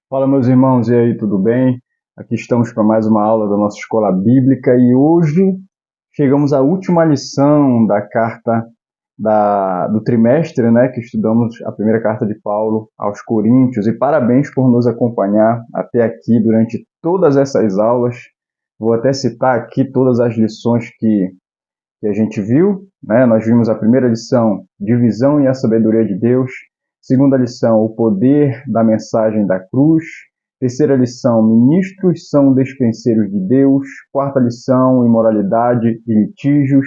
Fala, meus irmãos, e aí, tudo bem? Aqui estamos para mais uma aula da nossa escola bíblica e hoje chegamos à última lição da carta do trimestre, né? Que estudamos a primeira carta de Paulo aos Coríntios. E parabéns por nos acompanhar até aqui durante todas essas aulas. Vou até citar aqui todas as lições que a gente viu, né? Nós vimos a primeira lição, divisão e a sabedoria de Deus. Segunda lição, o poder da mensagem da cruz. Terceira lição, ministros são despenseiros de Deus. Quarta lição, imoralidade e litígios.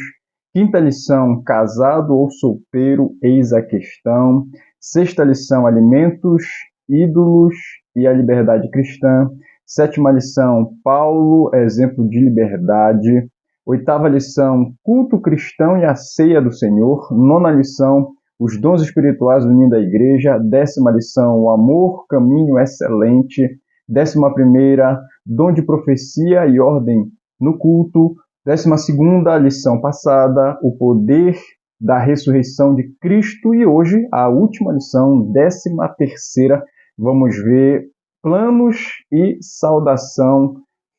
Quinta lição, casado ou solteiro, eis a questão. Sexta lição, alimentos, ídolos e a liberdade cristã. Sétima lição, Paulo, exemplo de liberdade. Oitava lição, culto cristão e a ceia do Senhor. Nona lição, os dons espirituais unindo a igreja. Décima lição, o amor, caminho excelente. Décima primeira, dom de profecia e ordem no culto. Décima segunda, lição passada, o poder da ressurreição de Cristo. E hoje, a última lição, décima terceira, vamos ver planos e saudação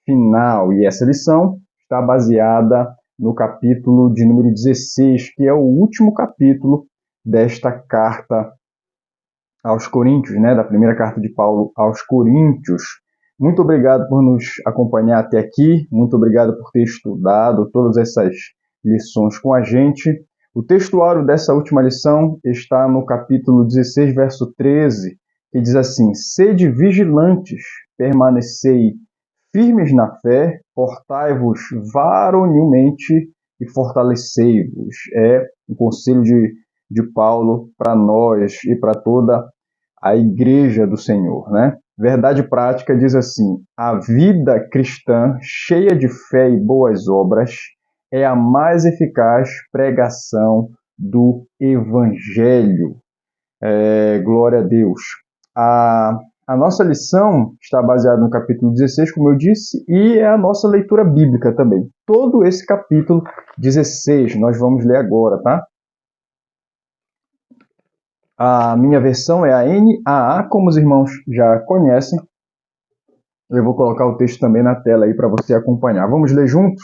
final. E essa lição está baseada no capítulo de número 16, que é o último capítulo desta carta aos Coríntios, né, da primeira carta de Paulo aos Coríntios. Muito obrigado por nos acompanhar até aqui, muito obrigado por ter estudado todas essas lições com a gente. O textuário dessa última lição está no capítulo 16, verso 13, que diz assim: Sede vigilantes, permanecei firmes na fé, portai-vos varonilmente e fortalecei-vos. É o conselho de Paulo para nós e para toda a igreja do Senhor, né? Verdade prática diz assim: a vida cristã, cheia de fé e boas obras, é a mais eficaz pregação do Evangelho. Glória a Deus. A, a nossa lição está baseada no capítulo 16, como eu disse, e é a nossa leitura bíblica também. Todo esse capítulo 16 nós vamos ler agora, tá? A minha versão é a NAA, como os irmãos já conhecem. Eu vou colocar o texto também na tela aí para você acompanhar. Vamos ler juntos?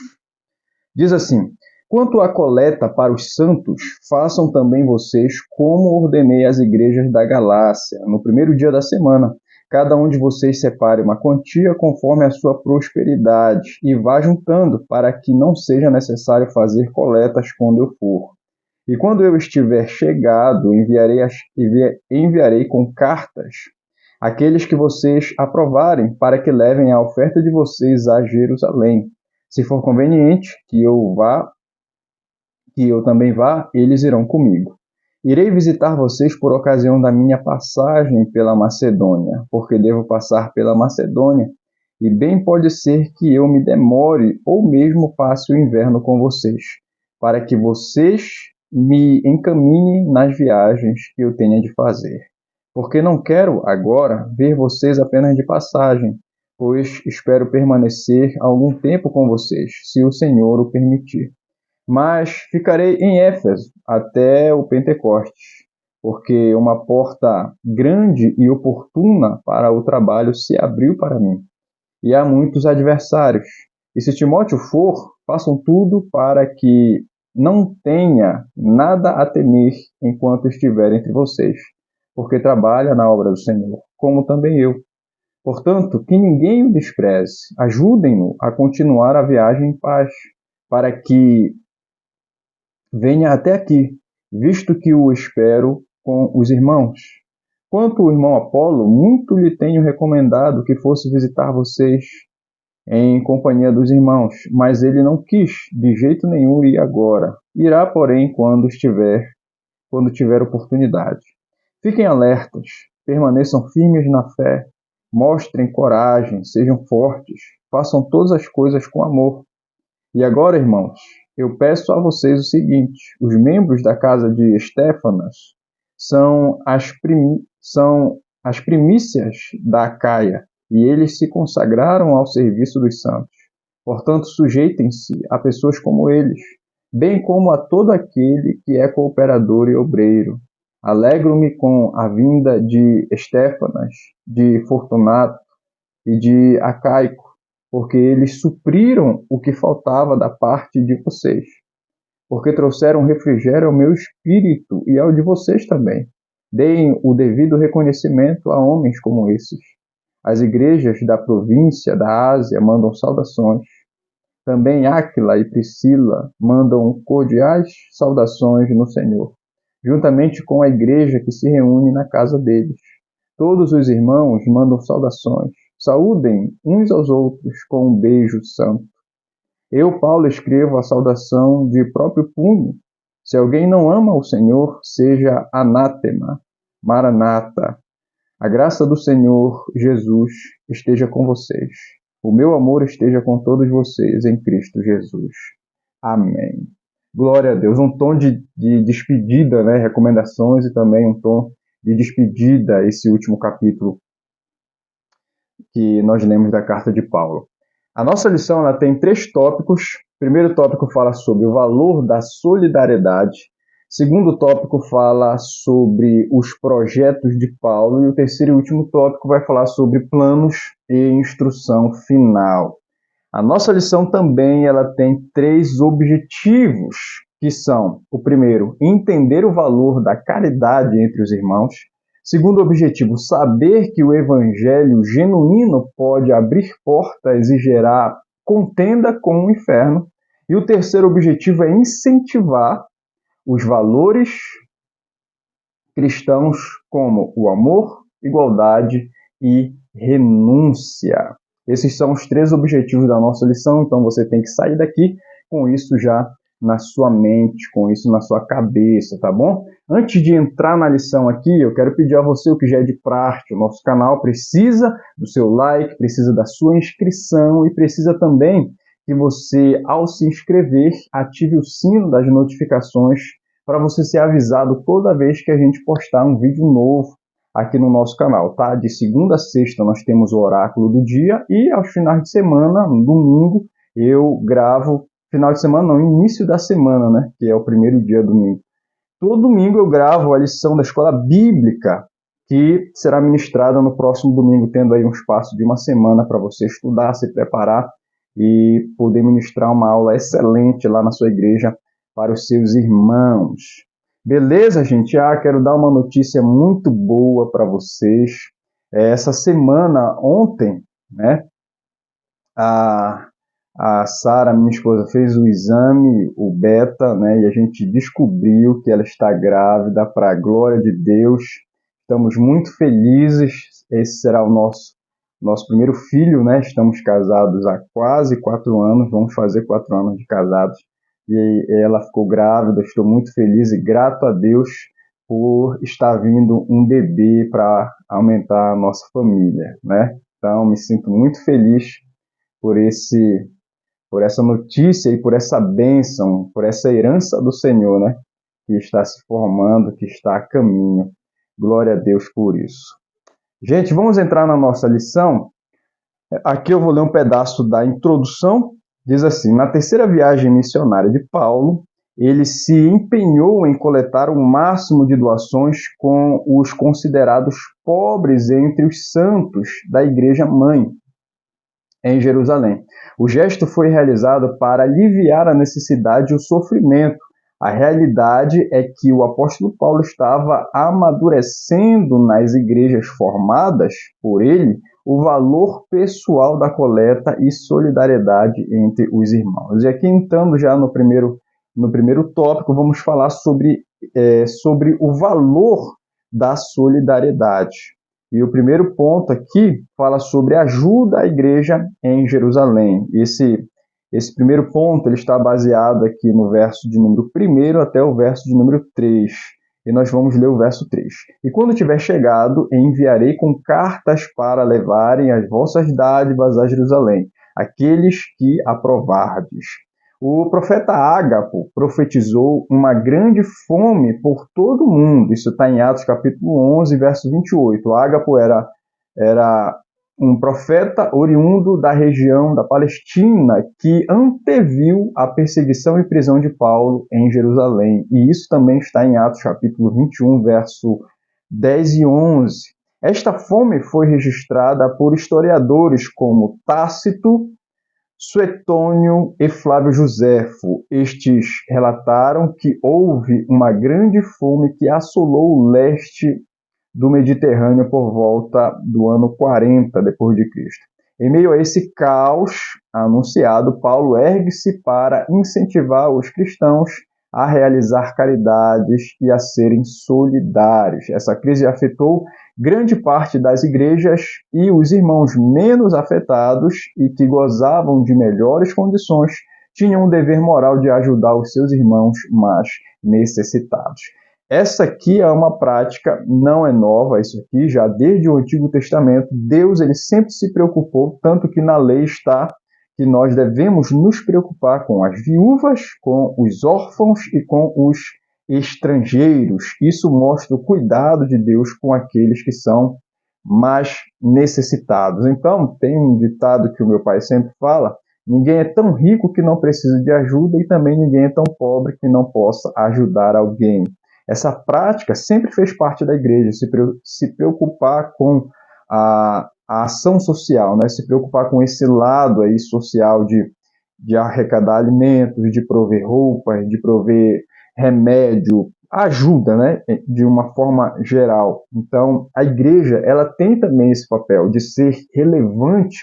Diz assim: Quanto à coleta para os santos, façam também vocês como ordenei às igrejas da Galácia, no primeiro dia da semana. Cada um de vocês separe uma quantia conforme a sua prosperidade e vá juntando, para que não seja necessário fazer coletas quando eu for. E quando eu estiver chegado, enviarei com cartas aqueles que vocês aprovarem, para que levem a oferta de vocês a Jerusalém. Se for conveniente que eu também vá, eles irão comigo. Irei visitar vocês por ocasião da minha passagem pela Macedônia, porque devo passar pela Macedônia, e bem pode ser que eu me demore ou mesmo passe o inverno com vocês, para que vocês me encaminhem nas viagens que eu tenha de fazer. Porque não quero agora ver vocês apenas de passagem, pois espero permanecer algum tempo com vocês, se o Senhor o permitir. Mas ficarei em Éfeso até o Pentecostes, porque uma porta grande e oportuna para o trabalho se abriu para mim, e há muitos adversários. E se Timóteo for, façam tudo para que não tenha nada a temer enquanto estiver entre vocês, porque trabalha na obra do Senhor, como também eu. Portanto, que ninguém o despreze. Ajudem-no a continuar a viagem em paz, para que venha até aqui, visto que o espero com os irmãos. Quanto ao irmão Apolo, muito lhe tenho recomendado que fosse visitar vocês em companhia dos irmãos, mas ele não quis de jeito nenhum ir agora. Irá, porém, quando tiver oportunidade. Fiquem alertas, permaneçam firmes na fé, mostrem coragem, sejam fortes, façam todas as coisas com amor. E agora, irmãos, eu peço a vocês o seguinte: os membros da casa de Estéfanas são as primícias da Acaia, e eles se consagraram ao serviço dos santos. Portanto, sujeitem-se a pessoas como eles, bem como a todo aquele que é cooperador e obreiro. Alegro-me com a vinda de Estéfanas, de Fortunato e de Acaico, porque eles supriram o que faltava da parte de vocês, porque trouxeram refrigério ao meu espírito e ao de vocês também. Deem o devido reconhecimento a homens como esses. As igrejas da província da Ásia mandam saudações. Também Áquila e Priscila mandam cordiais saudações no Senhor, juntamente com a igreja que se reúne na casa deles. Todos os irmãos mandam saudações. Saúdem uns aos outros com um beijo santo. Eu, Paulo, escrevo a saudação de próprio punho. Se alguém não ama o Senhor, seja anátema. Maranata. A graça do Senhor Jesus esteja com vocês. O meu amor esteja com todos vocês em Cristo Jesus. Amém. Glória a Deus. Um tom de despedida, né? Recomendações e também um tom de despedida, esse último capítulo que nós lemos da carta de Paulo. A nossa lição ela tem 3 tópicos. O primeiro tópico fala sobre o valor da solidariedade. O segundo tópico fala sobre os projetos de Paulo. E o terceiro e último tópico vai falar sobre planos e instrução final. A nossa lição também ela tem 3 objetivos, que são, o primeiro, entender o valor da caridade entre os irmãos. Segundo objetivo, saber que o evangelho genuíno pode abrir portas e gerar contenda com o inferno. E o terceiro objetivo é incentivar os valores cristãos como o amor, igualdade e renúncia. Esses são os 3 objetivos da nossa lição, então você tem que sair daqui com isso já na sua mente, com isso na sua cabeça, tá bom? Antes de entrar na lição aqui, eu quero pedir a você o que já é de praxe. O nosso canal precisa do seu like, precisa da sua inscrição e precisa também que você, ao se inscrever, ative o sino das notificações para você ser avisado toda vez que a gente postar um vídeo novo aqui no nosso canal, tá? De segunda a sexta nós temos o oráculo do dia e aos finais de semana, no domingo, eu gravo, final de semana não, início da semana, né? Que é o primeiro dia domingo. Todo domingo eu gravo a lição da escola bíblica, que será ministrada no próximo domingo, tendo aí um espaço de uma semana para você estudar, se preparar e poder ministrar uma aula excelente lá na sua igreja para os seus irmãos. Beleza, gente? Quero dar uma notícia muito boa para vocês. Essa semana, ontem, né, a Sara, minha esposa, fez o exame, o beta, né, e a gente descobriu que ela está grávida, para a glória de Deus. Estamos muito felizes. Esse será o nosso primeiro filho, né? Estamos casados há quase 4 anos, vamos fazer 4 anos de casados. E ela ficou grávida, estou muito feliz e grato a Deus por estar vindo um bebê para aumentar a nossa família, né? Então, me sinto muito feliz por essa notícia e por essa bênção, por essa herança do Senhor, né? Que está se formando, que está a caminho. Glória a Deus por isso. Gente, vamos entrar na nossa lição. Aqui eu vou ler um pedaço da introdução. Diz assim: na terceira viagem missionária de Paulo, ele se empenhou em coletar o máximo de doações com os considerados pobres entre os santos da Igreja Mãe, em Jerusalém. O gesto foi realizado para aliviar a necessidade e o sofrimento. A realidade é que o apóstolo Paulo estava amadurecendo nas igrejas formadas por ele o valor pessoal da coleta e solidariedade entre os irmãos. E aqui, entrando já no primeiro tópico, vamos falar sobre o valor da solidariedade. E o primeiro ponto aqui fala sobre ajuda à igreja em Jerusalém. Esse primeiro ponto ele está baseado aqui no verso de número 1 até o verso de número 3. E nós vamos ler o verso 3. E quando tiver chegado, enviarei com cartas para levarem as vossas dádivas a Jerusalém, aqueles que aprovardes. O profeta Ágapo profetizou uma grande fome por todo o mundo. Isso está em Atos capítulo 11, verso 28. Ágapo era um profeta oriundo da região da Palestina que anteviu a perseguição e prisão de Paulo em Jerusalém. E isso também está em Atos capítulo 21, verso 10 e 11. Esta fome foi registrada por historiadores como Tácito, Suetônio e Flávio Joséfo. Estes relataram que houve uma grande fome que assolou o leste do Mediterrâneo por volta do ano 40 depois de Cristo. Em meio a esse caos anunciado, Paulo ergue-se para incentivar os cristãos a realizar caridades e a serem solidários. Essa crise afetou grande parte das igrejas e os irmãos menos afetados e que gozavam de melhores condições tinham o dever moral de ajudar os seus irmãos mais necessitados. Essa aqui é uma prática, não é nova, isso aqui já desde o Antigo Testamento, Deus ele sempre se preocupou, tanto que na lei está que nós devemos nos preocupar com as viúvas, com os órfãos e com os estrangeiros. Isso mostra o cuidado de Deus com aqueles que são mais necessitados. Então, tem um ditado que o meu pai sempre fala: ninguém é tão rico que não precisa de ajuda e também ninguém é tão pobre que não possa ajudar alguém. Essa prática sempre fez parte da igreja, se preocupar com a ação social, né? Se preocupar com esse lado aí social de arrecadar alimentos, de prover roupas, de prover remédio, ajuda, né? De uma forma geral. Então, a igreja ela tem também esse papel de ser relevante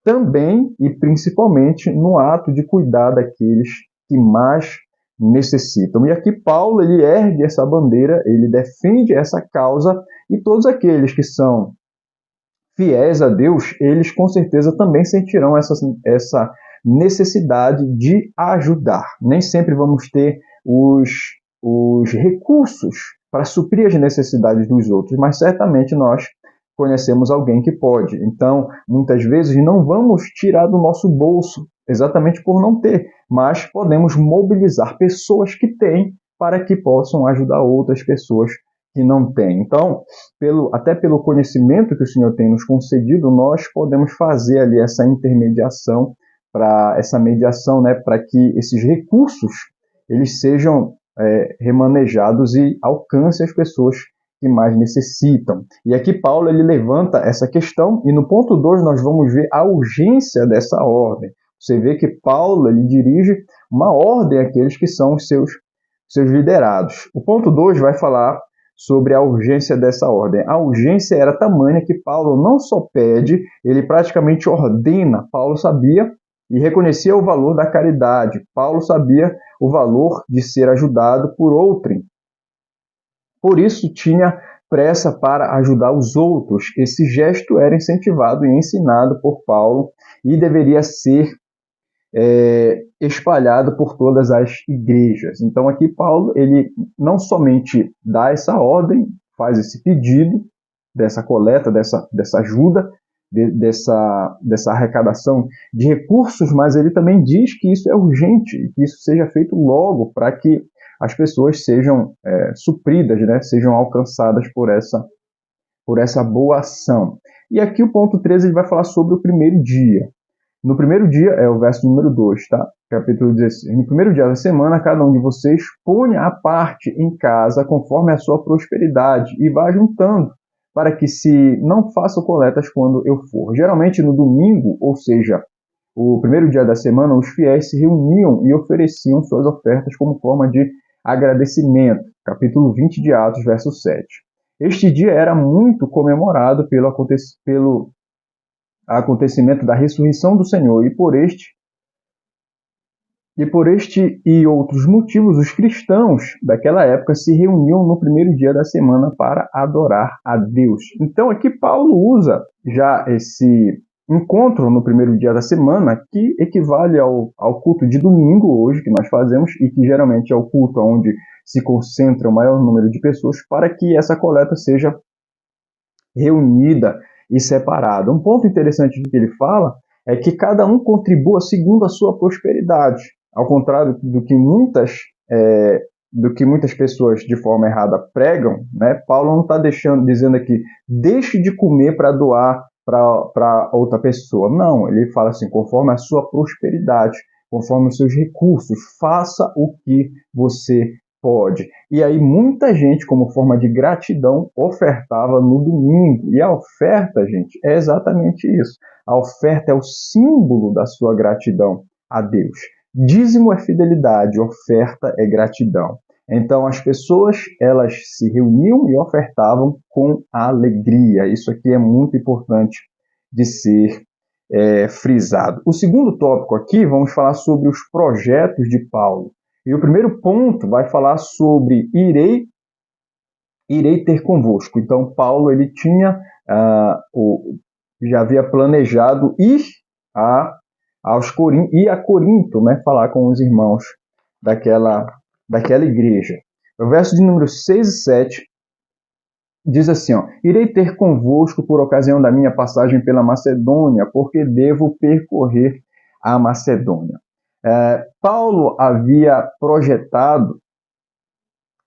também e principalmente no ato de cuidar daqueles que mais necessitam. E aqui Paulo ele ergue essa bandeira, ele defende essa causa e todos aqueles que são fiéis a Deus, eles com certeza também sentirão essa necessidade de ajudar. Nem sempre vamos ter os recursos para suprir as necessidades dos outros, mas certamente nós conhecemos alguém que pode. Então, muitas vezes não vamos tirar do nosso bolso, exatamente por não ter, mas podemos mobilizar pessoas que têm para que possam ajudar outras pessoas que não têm. Então, até pelo conhecimento que o Senhor tem nos concedido, nós podemos fazer ali essa intermediação, essa mediação, né, para que esses recursos eles sejam remanejados e alcancem as pessoas que mais necessitam. E aqui Paulo ele levanta essa questão e no ponto 2 nós vamos ver a urgência dessa ordem. Você vê que Paulo ele dirige uma ordem àqueles que são os seus liderados. O ponto 2 vai falar sobre a urgência dessa ordem. A urgência era tamanha que Paulo não só pede, ele praticamente ordena. Paulo sabia e reconhecia o valor da caridade. Paulo sabia o valor de ser ajudado por outrem. Por isso tinha pressa para ajudar os outros. Esse gesto era incentivado e ensinado por Paulo e deveria ser espalhado por todas as igrejas. Então aqui Paulo ele não somente dá essa ordem, faz esse pedido dessa coleta, dessa ajuda, dessa arrecadação de recursos, mas ele também diz que isso é urgente, que isso seja feito logo para que as pessoas sejam supridas, né, sejam alcançadas por essa boa ação. E aqui o ponto 13 ele vai falar sobre o primeiro dia. No primeiro dia, é o verso número 2, tá? Capítulo 16. No primeiro dia da semana, cada um de vocês ponha a parte em casa conforme a sua prosperidade e vá juntando, para que se não façam coletas quando eu for. Geralmente no domingo, ou seja, o primeiro dia da semana, os fiéis se reuniam e ofereciam suas ofertas como forma de agradecimento. Capítulo 20 de Atos, verso 7. Este dia era muito comemorado pelo acontecimento da ressurreição do Senhor, e por este e outros motivos, os cristãos daquela época se reuniam no primeiro dia da semana para adorar a Deus. Então aqui Paulo usa já esse encontro no primeiro dia da semana, que equivale ao culto de domingo hoje, que nós fazemos, e que geralmente é o culto onde se concentra o maior número de pessoas, para que essa coleta seja reunida e separada. Um ponto interessante do que ele fala é que cada um contribua segundo a sua prosperidade. Ao contrário do que muitas pessoas de forma errada pregam, né? Paulo não está dizendo aqui, deixe de comer para doar para outra pessoa. Não, ele fala assim, conforme a sua prosperidade, conforme os seus recursos, faça o que você pode. E aí muita gente, como forma de gratidão, ofertava no domingo. E a oferta, gente, é exatamente isso. A oferta é o símbolo da sua gratidão a Deus. Dízimo é fidelidade, oferta é gratidão. Então as pessoas, elas se reuniam e ofertavam com alegria. Isso aqui é muito importante de ser frisado. O segundo tópico aqui, vamos falar sobre os projetos de Paulo. E o primeiro ponto vai falar sobre irei ter convosco. Então Paulo ele tinha já havia planejado ir a Corinto, né, falar com os irmãos daquela igreja. O verso de número 6 e 7 diz assim, irei ter convosco por ocasião da minha passagem pela Macedônia, porque devo percorrer a Macedônia. Paulo havia projetado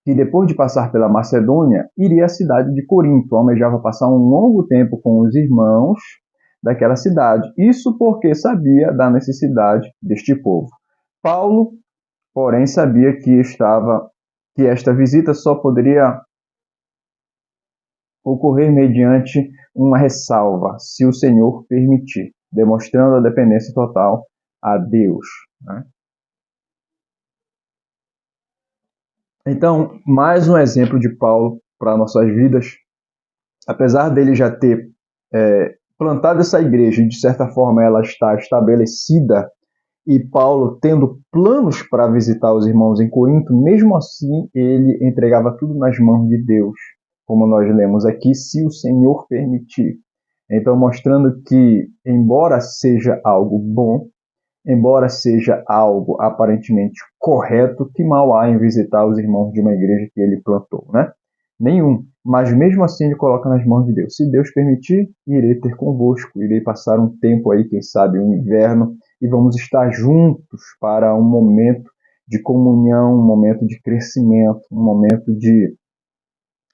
que depois de passar pela Macedônia, iria à cidade de Corinto, almejava passar um longo tempo com os irmãos daquela cidade. Isso porque sabia da necessidade deste povo. Paulo, porém, sabia que esta visita só poderia ocorrer mediante uma ressalva, se o Senhor permitir, demonstrando a dependência total a Deus, né? Então, mais um exemplo de Paulo para nossas vidas. Apesar dele já ter plantado essa igreja e, de certa forma, ela está estabelecida, e Paulo tendo planos para visitar os irmãos em Corinto, mesmo assim ele entregava tudo nas mãos de Deus, como nós lemos aqui, se o Senhor permitir. Então, mostrando que, embora seja algo bom, embora seja algo aparentemente correto, que mal há em visitar os irmãos de uma igreja que ele plantou, né? Nenhum. Mas mesmo assim ele coloca nas mãos de Deus. Se Deus permitir, irei ter convosco, irei passar um tempo aí, quem sabe um inverno, e vamos estar juntos para um momento de comunhão, um momento de crescimento, um momento de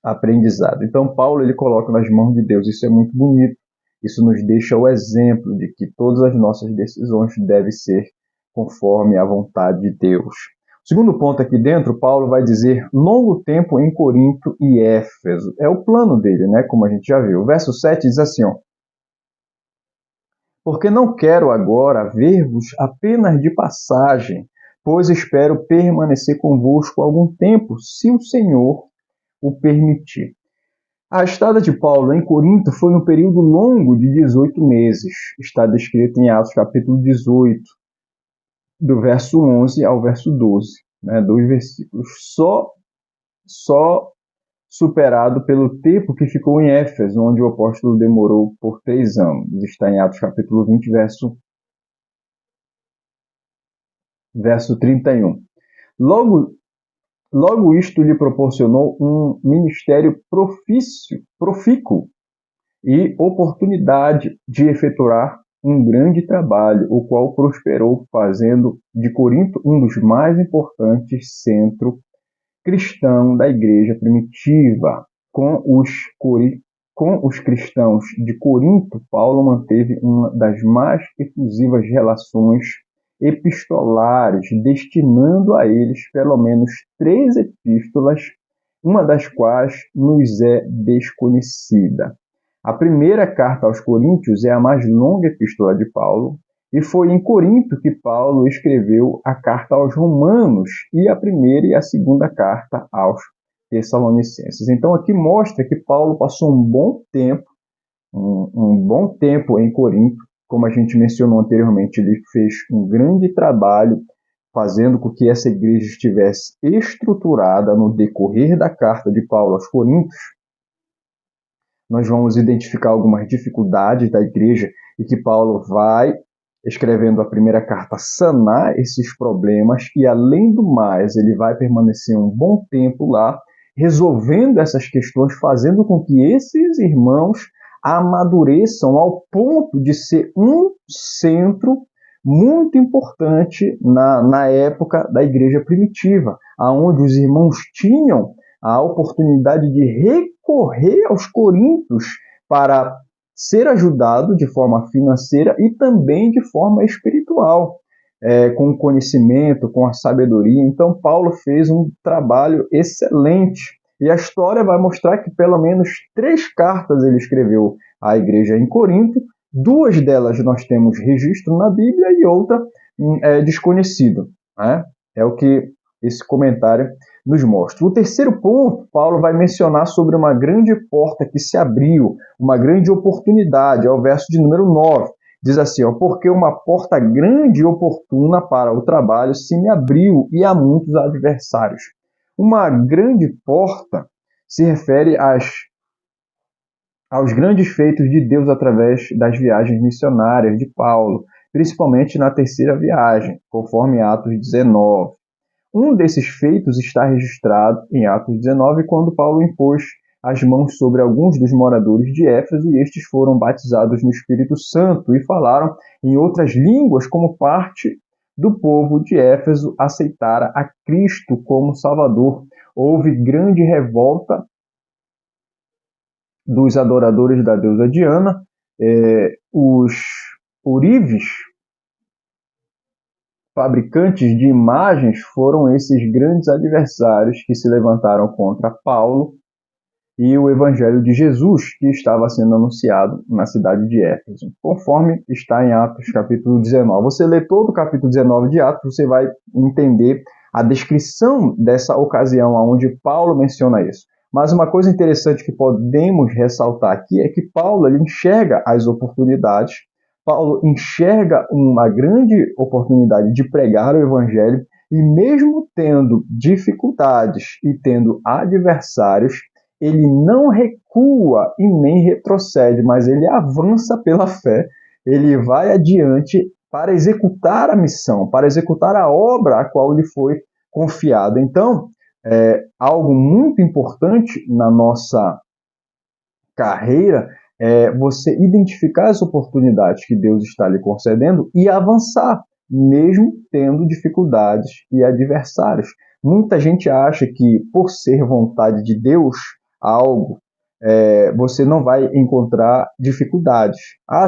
aprendizado. Então Paulo ele coloca nas mãos de Deus. Isso é muito bonito. Isso nos deixa o exemplo de que todas as nossas decisões devem ser conforme a vontade de Deus. O segundo ponto aqui dentro, Paulo vai dizer longo tempo em Corinto e Éfeso. É o plano dele, né? Como a gente já viu. O verso 7 diz assim, porque não quero agora ver-vos apenas de passagem, pois espero permanecer convosco algum tempo, se o Senhor o permitir. A estada de Paulo em Corinto foi um período longo de 18 meses. Está descrito em Atos capítulo 18, do verso 11 ao verso 12, né, 2 versículos. Só superado pelo tempo que ficou em Éfeso, onde o apóstolo demorou por 3 anos. Está em Atos capítulo 20, verso 31. Logo isto lhe proporcionou um ministério profícuo e oportunidade de efetuar um grande trabalho, o qual prosperou, fazendo de Corinto um dos mais importantes centros cristãos da igreja primitiva. Com os cristãos de Corinto, Paulo manteve uma das mais efusivas relações epistolares, destinando a eles pelo menos 3 epístolas, uma das quais nos é desconhecida. A primeira carta aos Coríntios é a mais longa epístola de Paulo, e foi em Corinto que Paulo escreveu a carta aos Romanos e a primeira e a segunda carta aos Tessalonicenses. Então aqui mostra que Paulo passou um bom tempo em Corinto. Como a gente mencionou anteriormente, ele fez um grande trabalho fazendo com que essa igreja estivesse estruturada. No decorrer da carta de Paulo aos Coríntios, nós vamos identificar algumas dificuldades da igreja e que Paulo vai, escrevendo a primeira carta, sanar esses problemas e, além do mais, ele vai permanecer um bom tempo lá, resolvendo essas questões, fazendo com que esses irmãos amadureçam ao ponto de ser um centro muito importante na época da igreja primitiva, onde os irmãos tinham a oportunidade de recorrer aos coríntios para ser ajudado de forma financeira e também de forma espiritual, com o conhecimento, com a sabedoria. Então, Paulo fez um trabalho excelente. E a história vai mostrar que pelo menos 3 cartas ele escreveu à igreja em Corinto. 2 delas nós temos registro na Bíblia e outra é desconhecido. Né? É o que esse comentário nos mostra. O terceiro ponto, Paulo vai mencionar sobre uma grande porta que se abriu, uma grande oportunidade, é o verso de número 9. Diz assim, porque uma porta grande e oportuna para o trabalho se me abriu e há muitos adversários. Uma grande porta se refere aos grandes feitos de Deus através das viagens missionárias de Paulo, principalmente na terceira viagem, conforme Atos 19. Um desses feitos está registrado em Atos 19, quando Paulo impôs as mãos sobre alguns dos moradores de Éfeso e estes foram batizados no Espírito Santo e falaram em outras línguas como parte do povo de Éfeso aceitara a Cristo como Salvador. Houve grande revolta dos adoradores da deusa Diana, os ourives, fabricantes de imagens, foram esses grandes adversários que se levantaram contra Paulo e o evangelho de Jesus que estava sendo anunciado na cidade de Éfeso, conforme está em Atos capítulo 19. Você lê todo o capítulo 19 de Atos, você vai entender a descrição dessa ocasião onde Paulo menciona isso. Mas uma coisa interessante que podemos ressaltar aqui é que Paulo ele enxerga as oportunidades, Paulo enxerga uma grande oportunidade de pregar o evangelho e mesmo tendo dificuldades e tendo adversários, ele não recua e nem retrocede, mas ele avança pela fé, ele vai adiante para executar a missão, para executar a obra a qual lhe foi confiada. Então, algo muito importante na nossa carreira é você identificar as oportunidades que Deus está lhe concedendo e avançar, mesmo tendo dificuldades e adversários. Muita gente acha que, por ser vontade de Deus, algo, você não vai encontrar dificuldades.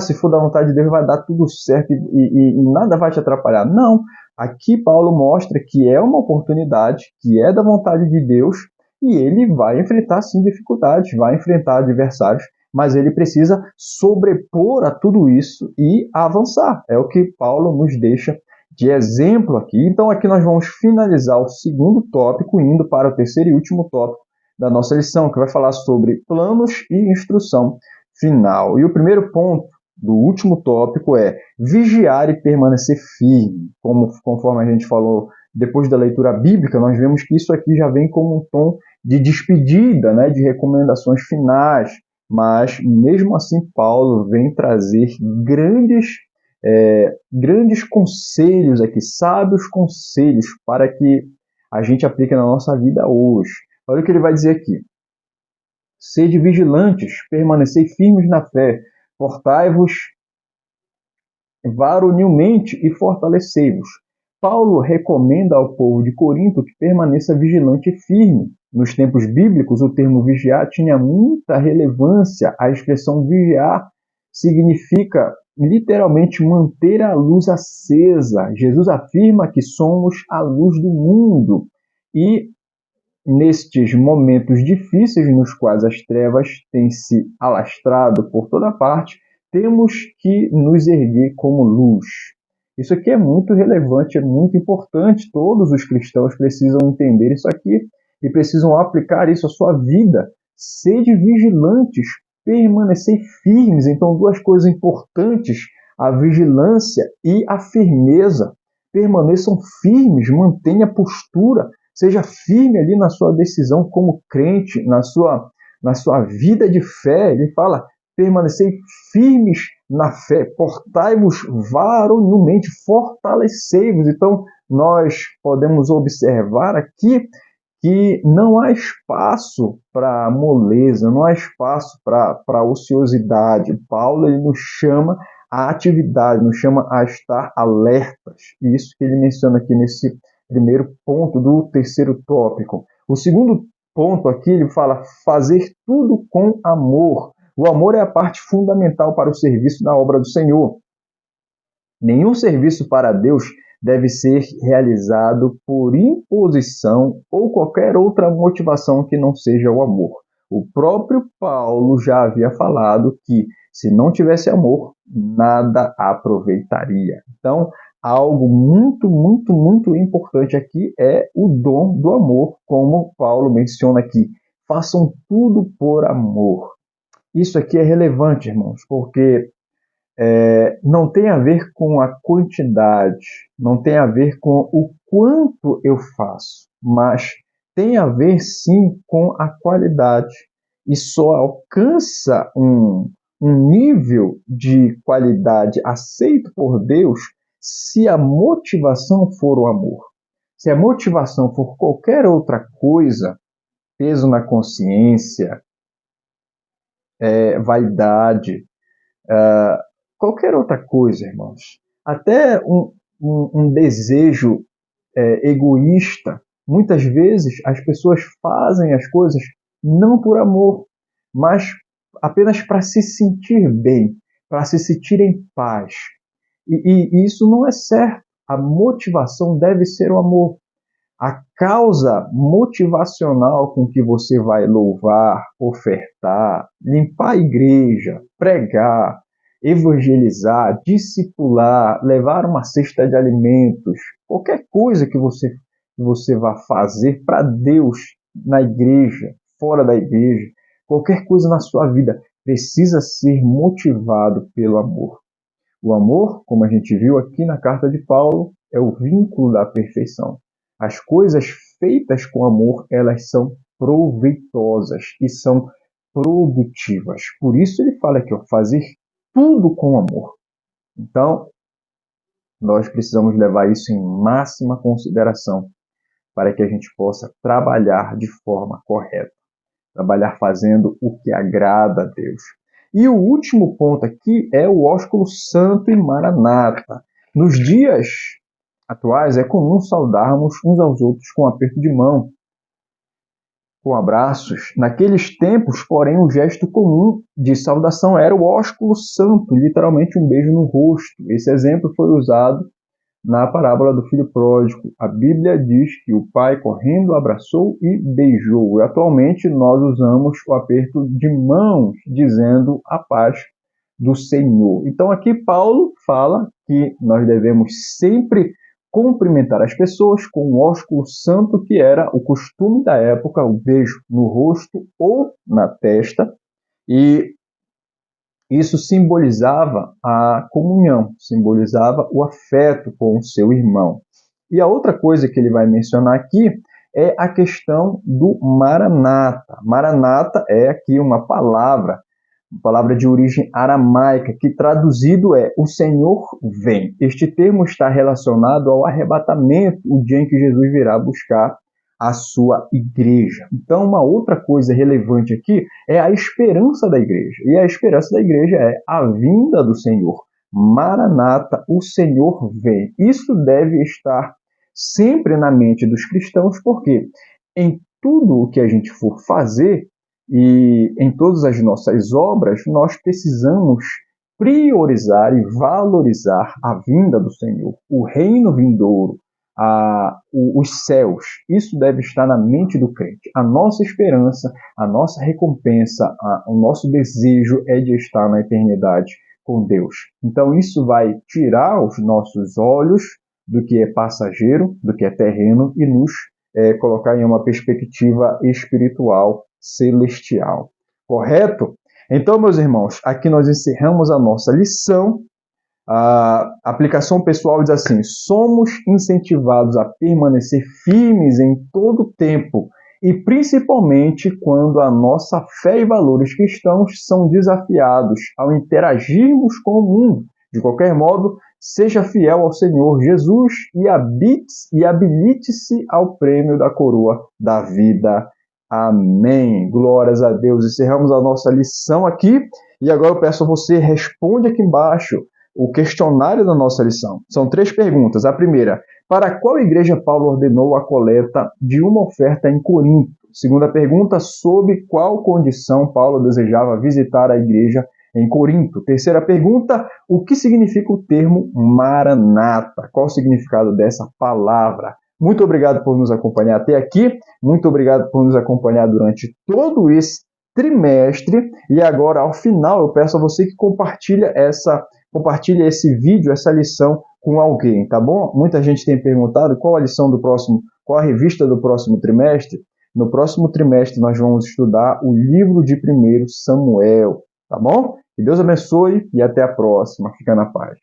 Se for da vontade de Deus, vai dar tudo certo e nada vai te atrapalhar. Não. Aqui Paulo mostra que é uma oportunidade, que é da vontade de Deus, e ele vai enfrentar, sim, dificuldades, vai enfrentar adversários, mas ele precisa sobrepor a tudo isso e avançar. É o que Paulo nos deixa de exemplo aqui. Então, aqui nós vamos finalizar o segundo tópico, indo para o terceiro e último tópico da nossa lição, que vai falar sobre planos e instrução final. E o primeiro ponto do último tópico é vigiar e permanecer firme. Conforme a gente falou depois da leitura bíblica, nós vemos que isso aqui já vem como um tom de despedida, né, de recomendações finais, mas mesmo assim Paulo vem trazer grandes conselhos aqui, sábios conselhos para que a gente aplique na nossa vida hoje. Olha o que ele vai dizer aqui. Sede vigilantes, permanecei firmes na fé, portai-vos varonilmente e fortalecei-vos. Paulo recomenda ao povo de Corinto que permaneça vigilante e firme. Nos tempos bíblicos, o termo vigiar tinha muita relevância. A expressão vigiar significa literalmente manter a luz acesa. Jesus afirma que somos a luz do mundo. E nestes momentos difíceis nos quais as trevas têm se alastrado por toda parte, temos que nos erguer como luz. Isso aqui é muito relevante, é muito importante. Todos os cristãos precisam entender isso aqui e precisam aplicar isso à sua vida. Sede vigilantes, permanecer firmes. Então, 2 coisas importantes, a vigilância e a firmeza. Permaneçam firmes, mantenha a postura, seja firme ali na sua decisão como crente, na sua vida de fé. Ele fala, permanecei firmes na fé, portai-vos varonilmente, fortalecei-vos. Então, nós podemos observar aqui que não há espaço para moleza, não há espaço para ociosidade. Paulo ele nos chama à atividade, nos chama a estar alertas. E isso que ele menciona aqui nesse primeiro ponto do terceiro tópico. O segundo ponto aqui, ele fala fazer tudo com amor. O amor é a parte fundamental para o serviço na obra do Senhor. Nenhum serviço para Deus deve ser realizado por imposição ou qualquer outra motivação que não seja o amor. O próprio Paulo já havia falado que, se não tivesse amor, nada aproveitaria. Então, algo muito, muito, muito importante aqui é o dom do amor, como Paulo menciona aqui. Façam tudo por amor. Isso aqui é relevante, irmãos, porque não tem a ver com a quantidade, não tem a ver com o quanto eu faço, mas tem a ver sim com a qualidade. E só alcança um nível de qualidade aceito por Deus se a motivação for o amor. Se a motivação for qualquer outra coisa, peso na consciência, vaidade, qualquer outra coisa, irmãos, até um desejo egoísta, muitas vezes as pessoas fazem as coisas não por amor, mas apenas para se sentir bem, para se sentir em paz. E isso não é certo. A motivação deve ser o amor. A causa motivacional com que você vai louvar, ofertar, limpar a igreja, pregar, evangelizar, discipular, levar uma cesta de alimentos, qualquer coisa que você vá fazer para Deus na igreja, fora da igreja, qualquer coisa na sua vida precisa ser motivado pelo amor. O amor, como a gente viu aqui na carta de Paulo, é o vínculo da perfeição. As coisas feitas com amor, elas são proveitosas e são produtivas. Por isso ele fala aqui, fazer tudo com amor. Então, nós precisamos levar isso em máxima consideração para que a gente possa trabalhar de forma correta. Trabalhar fazendo o que agrada a Deus. E o último ponto aqui é o ósculo santo e maranata. Nos dias atuais é comum saudarmos uns aos outros com um aperto de mão, com abraços. Naqueles tempos, porém, o gesto comum de saudação era o ósculo santo, literalmente um beijo no rosto. Esse exemplo foi usado na parábola do filho pródigo. A Bíblia diz que o pai, correndo, abraçou e beijou. E atualmente nós usamos o aperto de mãos, dizendo a paz do Senhor. Então aqui Paulo fala que nós devemos sempre cumprimentar as pessoas com o ósculo santo, que era o costume da época, o beijo no rosto ou na testa, e isso simbolizava a comunhão, simbolizava o afeto com o seu irmão. E a outra coisa que ele vai mencionar aqui é a questão do Maranata. Maranata é aqui uma palavra de origem aramaica, que traduzido é o Senhor vem. Este termo está relacionado ao arrebatamento, o dia em que Jesus virá buscar a sua igreja. Então, uma outra coisa relevante aqui é a esperança da igreja. E a esperança da igreja é a vinda do Senhor. Maranata, o Senhor vem. Isso deve estar sempre na mente dos cristãos, porque em tudo o que a gente for fazer e em todas as nossas obras, nós precisamos priorizar e valorizar a vinda do Senhor, o reino vindouro, os céus. Isso deve estar na mente do crente. A nossa esperança, a nossa recompensa, o nosso desejo é de estar na eternidade com Deus. Então isso vai tirar os nossos olhos do que é passageiro, do que é terreno, e nos colocar em uma perspectiva espiritual, celestial. Correto? Então, meus irmãos, aqui nós encerramos a nossa lição. A aplicação pessoal diz assim: somos incentivados a permanecer firmes em todo o tempo, e principalmente quando a nossa fé e valores cristãos são desafiados ao interagirmos com o mundo. De qualquer modo, seja fiel ao Senhor Jesus e habilite-se ao prêmio da coroa da vida. Amém. Glórias a Deus. Encerramos a nossa lição aqui, e agora eu peço a você, responde aqui embaixo o questionário da nossa lição. São 3 perguntas. A primeira: para qual igreja Paulo ordenou a coleta de uma oferta em Corinto? Segunda pergunta, sob qual condição Paulo desejava visitar a igreja em Corinto? Terceira pergunta, o que significa o termo Maranata? Qual o significado dessa palavra? Muito obrigado por nos acompanhar até aqui, muito obrigado por nos acompanhar durante todo esse trimestre, e agora, ao final, eu peço a você que compartilhe esse vídeo, essa lição com alguém, tá bom? Muita gente tem perguntado qual a lição do próximo, qual a revista do próximo trimestre. No próximo trimestre nós vamos estudar o livro de 1 Samuel, tá bom? Que Deus abençoe e até a próxima. Fica na paz.